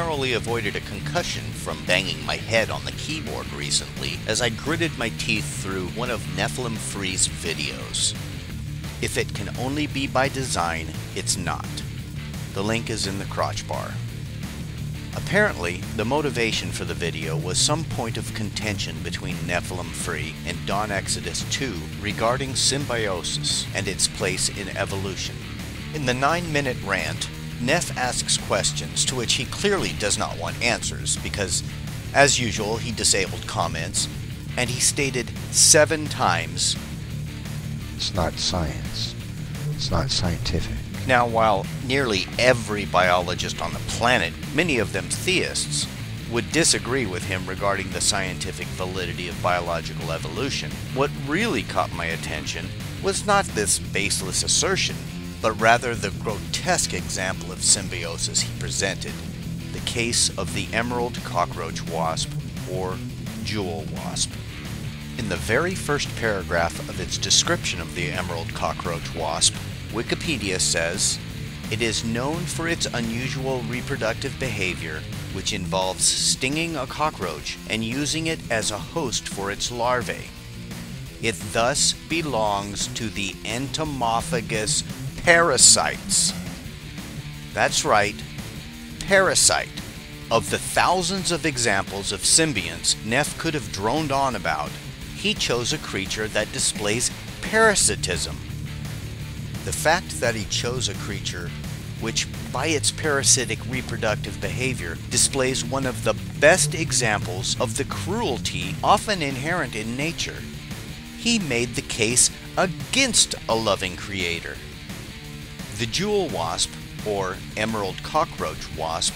narrowly avoided a concussion from banging my head on the keyboard recently as I gritted my teeth through one of Nephilimfree's videos. If it can only be by design, it's not. The link is in the crotch bar. Apparently, the motivation for the video was some point of contention between Nephilimfree and Dawn Exodus 2 regarding symbiosis and its place in evolution. In the 9-minute rant, Neph asks questions to which he clearly does not want answers because, as usual, he disabled comments, and he stated 7 times, "It's not science. It's not scientific." Now, while nearly every biologist on the planet, many of them theists, would disagree with him regarding the scientific validity of biological evolution, what really caught my attention was not this baseless assertion, but rather the grotesque example of symbiosis he presented, the case of the emerald cockroach wasp, or jewel wasp. In the very first paragraph of its description of the emerald cockroach wasp, Wikipedia says, "It is known for its unusual reproductive behavior, which involves stinging a cockroach and using it as a host for its larvae. It thus belongs to the entomophagous parasites." That's right, parasite. Of the thousands of examples of symbionts Neph could have droned on about, he chose a creature that displays parasitism. The fact that he chose a creature which, by its parasitic reproductive behavior, displays one of the best examples of the cruelty often inherent in nature, he made the case against a loving creator. The jewel wasp, or emerald cockroach wasp,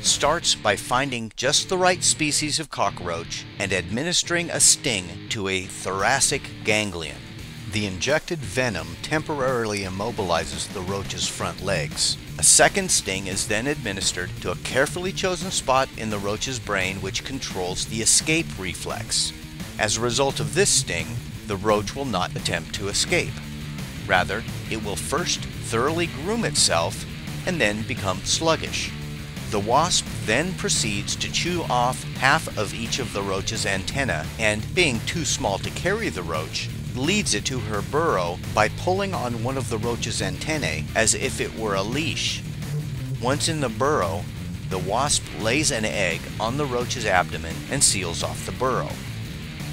starts by finding just the right species of cockroach and administering a sting to a thoracic ganglion. The injected venom temporarily immobilizes the roach's front legs. A second sting is then administered to a carefully chosen spot in the roach's brain which controls the escape reflex. As a result of this sting, the roach will not attempt to escape. Rather, it will first thoroughly groom itself and then become sluggish. The wasp then proceeds to chew off half of each of the roach's antennae and, being too small to carry the roach, leads it to her burrow by pulling on one of the roach's antennae as if it were a leash. Once in the burrow, the wasp lays an egg on the roach's abdomen and seals off the burrow.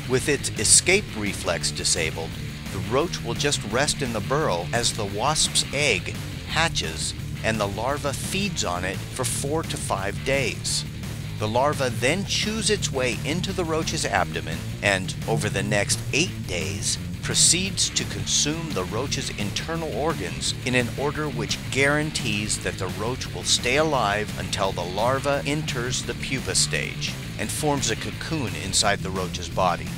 With its escape reflex disabled, the roach will just rest in the burrow as the wasp's egg hatches and the larva feeds on it for 4 to 5 days. The larva then chews its way into the roach's abdomen and, over the next 8 days, proceeds to consume the roach's internal organs in an order which guarantees that the roach will stay alive until the larva enters the pupa stage and forms a cocoon inside the roach's body.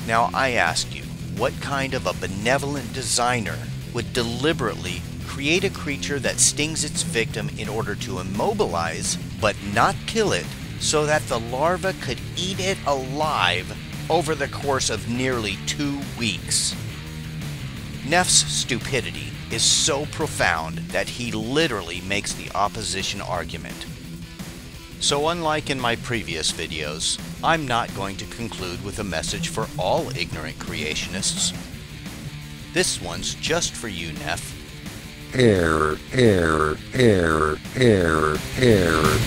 Now I ask you, what kind of a benevolent designer would deliberately create a creature that stings its victim in order to immobilize but not kill it so that the larva could eat it alive over the course of nearly 2 weeks? Neph's stupidity is so profound that he literally makes the opposition argument. So unlike in my previous videos, I'm not going to conclude with a message for all ignorant creationists. This one's just for you, Neph. Error, error, error, error, error.